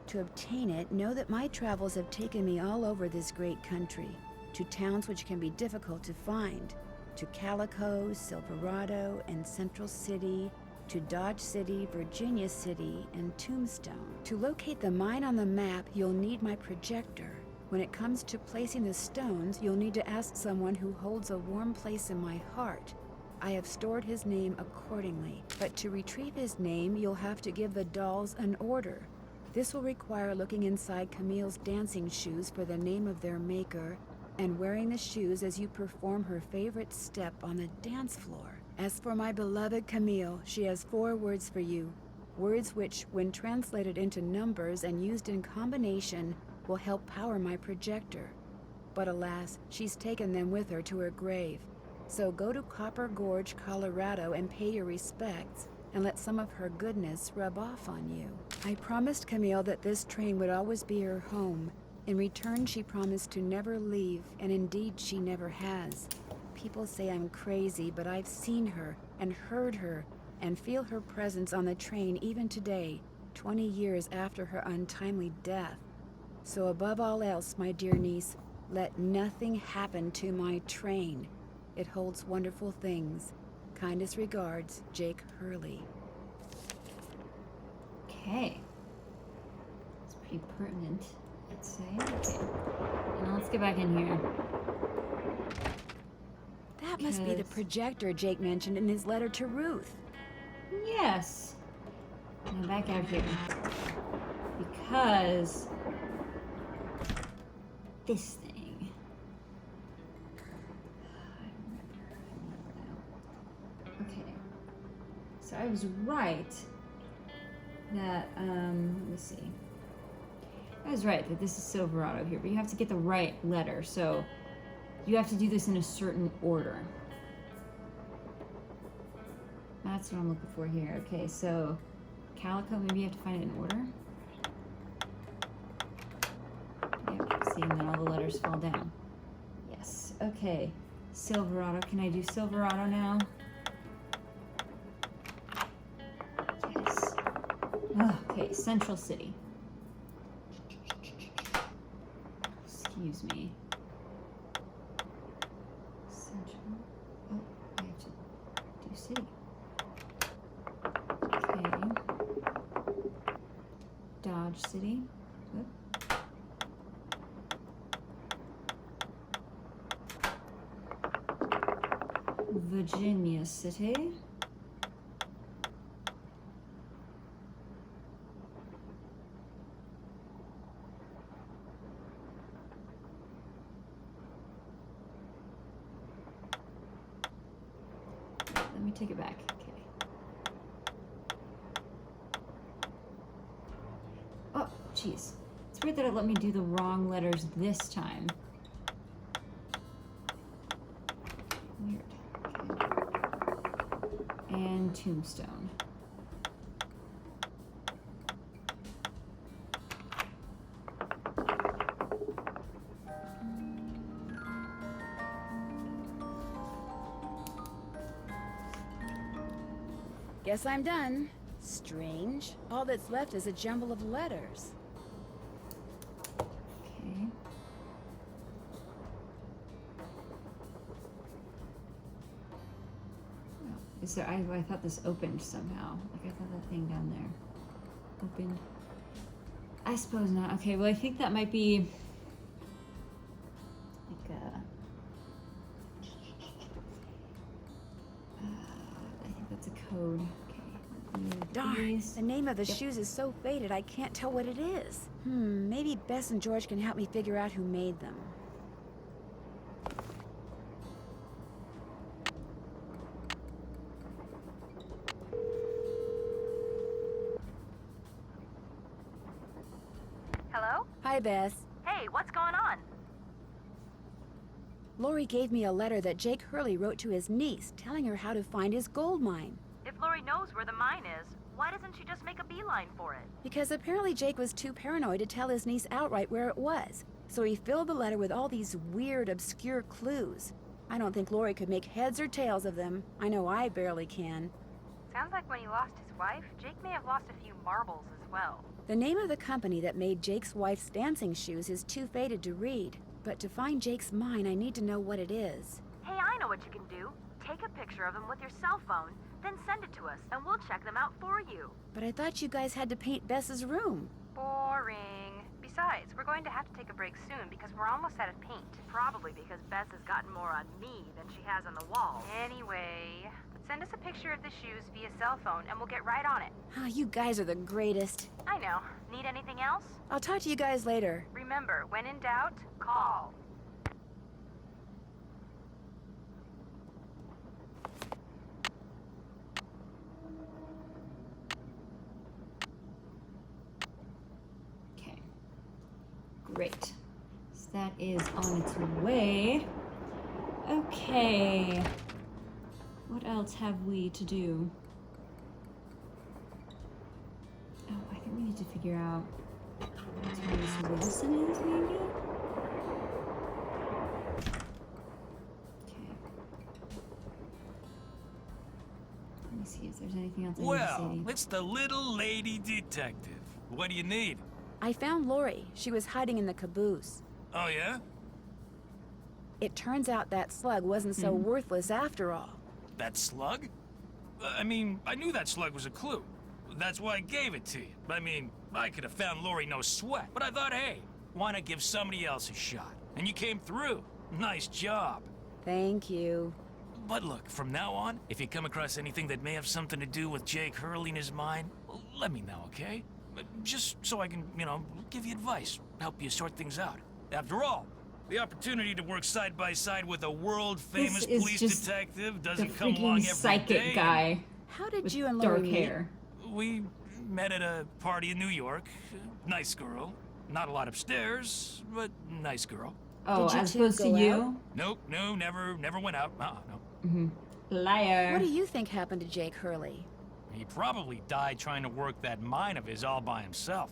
To obtain it, know that my travels have taken me all over this great country, to towns which can be difficult to find, to Calico, Silverado, and Central City, to Dodge City, Virginia City, and Tombstone. To locate the mine on the map, you'll need my projector. When it comes to placing the stones, you'll need to ask someone who holds a warm place in my heart. I have stored his name accordingly, but to retrieve his name, you'll have to give the dolls an order. This will require looking inside Camille's dancing shoes for the name of their maker, and wearing the shoes as you perform her favorite step on the dance floor. As for my beloved Camille, she has 4 words for you. Words which, when translated into numbers and used in combination, will help power my projector. But alas, she's taken them with her to her grave. So go to Copper Gorge, Colorado, and pay your respects, and let some of her goodness rub off on you. I promised Camille that this train would always be her home. In return, she promised to never leave, and indeed she never has. People say I'm crazy, but I've seen her, and heard her, and feel her presence on the train even today, 20 years after her untimely death. So above all else, my dear niece, let nothing happen to my train. It holds wonderful things. Kindest regards, Jake Hurley. Okay. It's pretty pertinent, I'd say. Okay. Now let's get back in here. That must be the Because- projector Jake mentioned in his letter to Ruth. Yes. Now back out here. Because this thing. I remember now. Okay. So I was right that, let me see. I was right that this is Silverado here, but you have to get the right letter, so you have to do this in a certain order. That's what I'm looking for here. Okay, so Calico, maybe you have to find it in order. Yep, see, and then all the letters fall down. Yes, okay. Silverado, can I do Silverado now? Yes. Okay, Central City. Excuse me. Central. Oh, I have to do city. Okay. Dodge City. Oop. Virginia City. take it back. Okay. Oh, jeez. It's weird that it let me do the wrong letters this time. Weird. Okay. And tombstone. Guess I'm done. Strange. All that's left is a jumble of letters. Okay. Oh, is there? I thought this opened somehow. Like I thought that thing down there opened. I suppose not. Okay. Well, I think that might be like a. I think that's a code. Darn, the name of the shoes is so faded I can't tell what it is. Maybe Bess and George can help me figure out who made them. Hello? Hi, Bess. Hey, what's going on? Lori gave me a letter that Jake Hurley wrote to his niece, telling her how to find his gold mine. If Lori knows where the mine is, why doesn't she just make a beeline for it? Because apparently Jake was too paranoid to tell his niece outright where it was. So he filled the letter with all these weird, obscure clues. I don't think Lori could make heads or tails of them. I know I barely can. Sounds like when he lost his wife, Jake may have lost a few marbles as well. The name of the company that made Jake's wife's dancing shoes is too faded to read. But to find Jake's mine, I need to know what it is. Hey, I know what you can do. Take a picture of them with your cell phone, then send it to us, and we'll check them out for you. But I thought you guys had to paint Bess's room. Boring. Besides, we're going to have to take a break soon because we're almost out of paint. Probably because Bess has gotten more on me than she has on the wall. Anyway, send us a picture of the shoes via cell phone and we'll get right on it. Oh, you guys are the greatest. I know. Need anything else? I'll talk to you guys later. Remember, when in doubt, call. Great. So that is on its way. Okay. What else have we to do? Oh, I think we need to figure out where Miss Wilson is, maybe? Okay. Let me see if there's anything else I need to Well, say. it's the little lady detective. What do you need? I found Lori. She was hiding in the caboose. Oh, yeah? It turns out that slug wasn't so worthless after all. That slug? I mean, I knew that slug was a clue. That's why I gave it to you. I mean, I could have found Lori no sweat. But I thought, hey, why not give somebody else a shot? And you came through. Nice job. Thank you. But look, from now on, if you come across anything that may have something to do with Jake Hurley and his mind, let me know, okay? Just so I can, give you advice, help you sort things out. After all, the opportunity to work side by side with a world-famous police detective doesn't come along every psychic day. Guy. How did with you and Lori dark hair? We met at a party in New York. Nice girl. Not a lot upstairs, but nice girl. Oh, Did you as two opposed to go you? out? Nope, no, never went out. No. Liar. What do you think happened to Jake Hurley? He probably died trying to work that mine of his all by himself.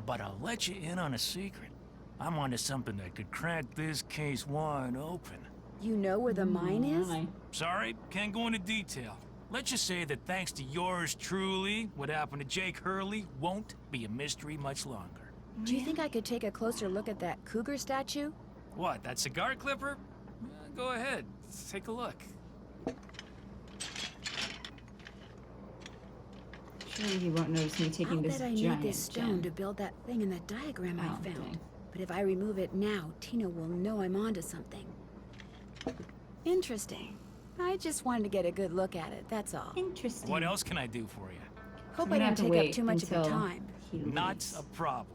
But I'll let you in on a secret. I'm onto something that could crack this case wide open. You know where the mine is? Sorry, can't go into detail. Let's just say that thanks to yours truly, what happened to Jake Hurley won't be a mystery much longer. Do you think I could take a closer look at that cougar statue? What, that cigar clipper? Go ahead, take a look. Surely he won't notice me taking this I giant need this stone gem. to build that thing in that diagram I Oh, found. okay. But if I remove it now, Tina will know I'm onto something. Interesting. I just wanted to get a good look at it, that's all. Interesting. What else can I do for you? Hope I'm I gonna have didn't to take wait up too much of your until time. he Not leaves. a problem.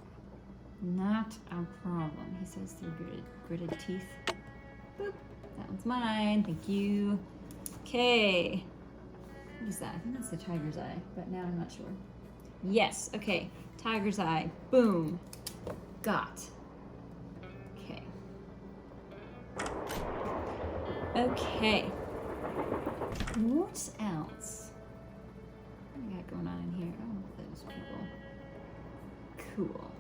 Not a problem, he says through gritted teeth. Boop. That one's mine, thank you. Okay. What is that? I think that's the tiger's eye, but now I'm not sure. Yes, okay. Tiger's eye. Boom. Got. Okay. Okay. What else? What do we got going on in here? Oh, those people. Cool.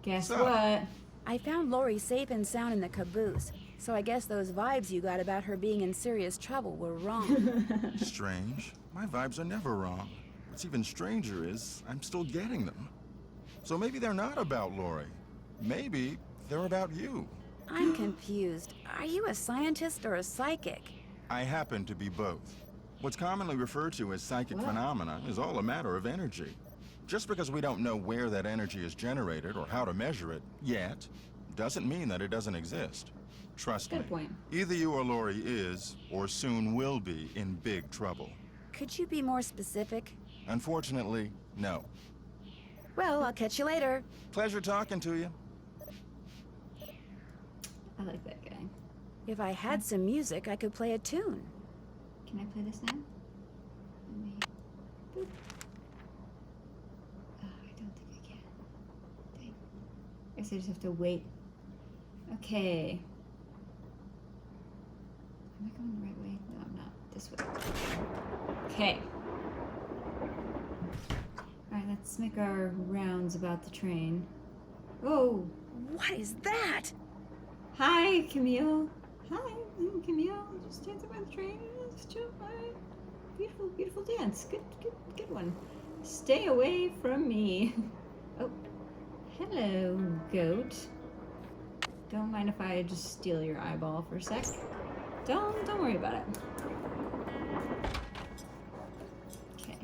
Guess what? I found Lori safe and sound in the caboose, so I guess those vibes you got about her being in serious trouble were wrong. Strange. My vibes are never wrong. What's even stranger is I'm still getting them. So maybe they're not about Lori. Maybe they're about you. I'm confused. Are you a scientist or a psychic? I happen to be both. What's commonly referred to as psychic phenomena is all a matter of energy. Just because we don't know where that energy is generated or how to measure it yet, doesn't mean that it doesn't exist. Trust me. Good point. Either you or Lori is, or soon will be, in big trouble. Could you be more specific? Unfortunately, no. Well, I'll catch you later. Pleasure talking to you. I like that guy. If I had some music, I could play a tune. Can I play this now? Let me... Boop. Oh, I don't think I can. Dang. I guess I just have to wait. Okay. Am I going the right way? No, I'm not. This way. Okay. Alright, let's make our rounds about the train. Oh! What is that? Hi, Camille. Hi, I'm Camille. Just dancing by the train. Just chill. Alright. Beautiful, beautiful dance. Good one. Stay away from me. Oh. Hello, goat. Don't mind if I just steal your eyeball for a sec. Don't worry about it. Okay.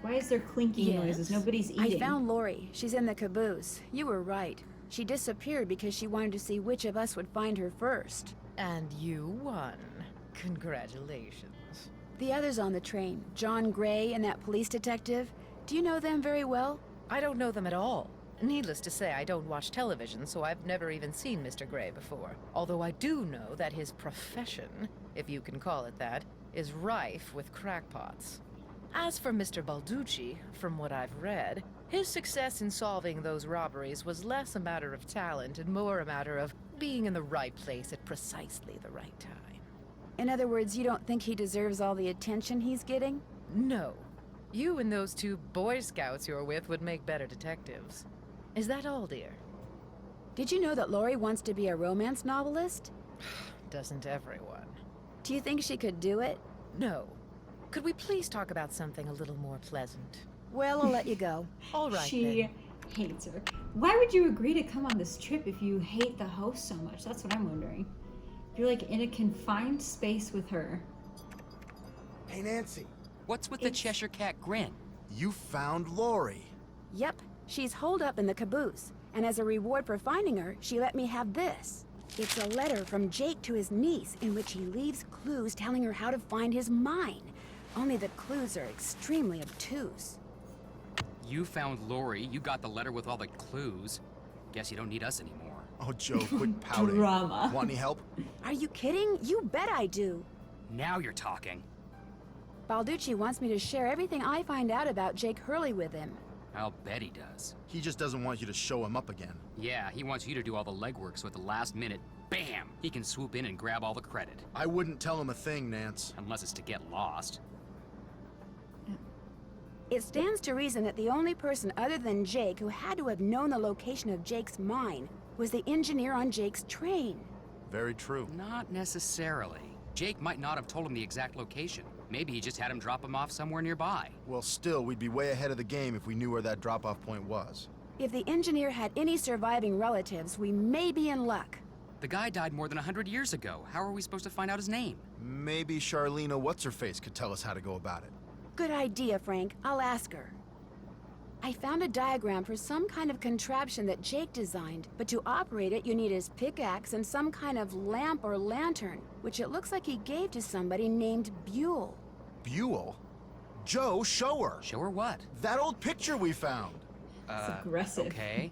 Why is there clinking noises? Nobody's eating. I found Lori. She's in the caboose. You were right. She disappeared because she wanted to see which of us would find her first. And you won. Congratulations. The others on the train, John Gray and that police detective, do you know them very well? I don't know them at all. Needless to say, I don't watch television, so I've never even seen Mr. Gray before. Although I do know that his profession, if you can call it that, is rife with crackpots. As for Mr. Balducci, from what I've read, his success in solving those robberies was less a matter of talent and more a matter of being in the right place at precisely the right time. In other words, you don't think he deserves all the attention he's getting? No. You and those two Boy Scouts you're with would make better detectives. Is that all, dear? Did you know that Lori wants to be a romance novelist? Doesn't everyone? Do you think she could do it? No. Could we please talk about something a little more pleasant? Well, I'll let you go. All right, She hates her. Why would you agree to come on this trip if you hate the host so much? That's what I'm wondering. You're like in a confined space with her. Hey, Nancy. What's with the Cheshire Cat grin? You found Lori. Yep, she's holed up in the caboose. And as a reward for finding her, she let me have this. It's a letter from Jake to his niece in which he leaves clues telling her how to find his mine. Only the clues are extremely obtuse. You found Lori, you got the letter with all the clues. Guess you don't need us anymore. Oh, Joe, quit pouting. Drama. Want any help? Are you kidding? You bet I do. Now you're talking. Balducci wants me to share everything I find out about Jake Hurley with him. I'll bet he does. He just doesn't want you to show him up again. Yeah, he wants you to do all the legwork so at the last minute, bam, he can swoop in and grab all the credit. I wouldn't tell him a thing, Nance. Unless it's to get lost. It stands to reason that the only person other than Jake who had to have known the location of Jake's mine was the engineer on Jake's train. Very true. Not necessarily. Jake might not have told him the exact location. Maybe he just had him drop him off somewhere nearby. Well, still, we'd be way ahead of the game if we knew where that drop-off point was. If the engineer had any surviving relatives, we may be in luck. The guy died more than 100 years ago. How are we supposed to find out his name? Maybe Charlena What's-Her-Face could tell us how to go about it. Good idea, Frank. I'll ask her. I found a diagram for some kind of contraption that Jake designed, but to operate it, you need his pickaxe and some kind of lamp or lantern, which it looks like he gave to somebody named Buell. Buell? Joe, show her! Show her what? That old picture we found! It's aggressive. Okay.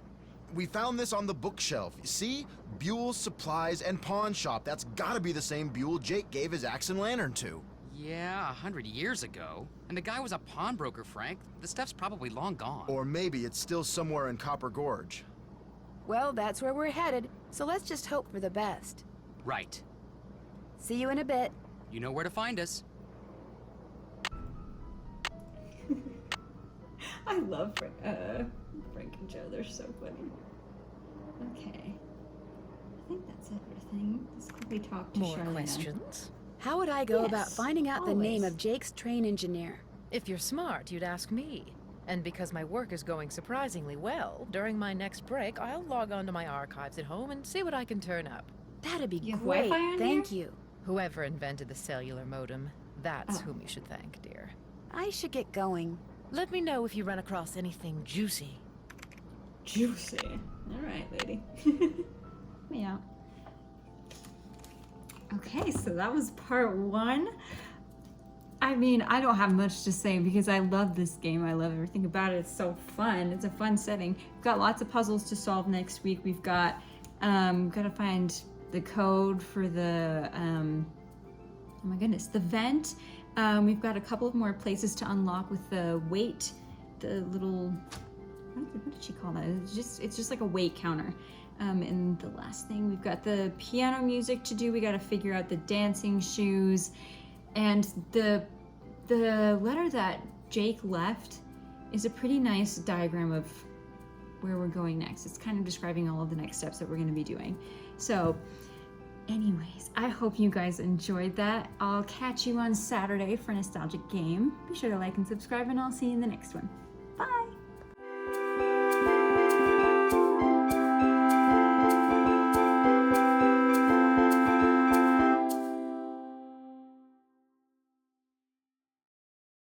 We found this on the bookshelf. See? Buell's Supplies and Pawn Shop. That's gotta be the same Buell Jake gave his axe and lantern to. Yeah, 100 years ago. And the guy was a pawnbroker, Frank. The stuff's probably long gone. Or maybe it's still somewhere in Copper Gorge. Well, that's where we're headed, so let's just hope for the best. Right. See you in a bit. You know where to find us. I love Frank and Joe. They're so funny. Okay. I think that's everything. Let's quickly talk to More Charlene. questions? How would I go Yes, about finding out the name always. of Jake's train engineer? If you're smart, you'd ask me. And because my work is going surprisingly well, during my next break, I'll log onto my archives at home and see what I can turn up. That'd be You have great. Wi-Fi on Thank here? you. Whoever invented the cellular modem, that's Oh. whom you should thank, dear. I should get going. Let me know if you run across anything juicy. Juicy. All right, lady. Me out. Okay, so that was part 1. I mean, I don't have much to say because I love this game. I love everything about it. It's so fun. It's a fun setting. We've got lots of puzzles to solve next week. We've got gotta find the code for the oh my goodness, the vent. We've got a couple of more places to unlock with the weight, the little, what did she call that? It's just like a weight counter. And the last thing, we've got the piano music to do. We got to figure out the dancing shoes, and the letter that Jake left is a pretty nice diagram of where we're going next. It's kind of describing all of the next steps that we're going to be doing. So anyways, I hope you guys enjoyed that. I'll catch you on Saturday for a nostalgic game. Be sure to like and subscribe, and I'll see you in the next one.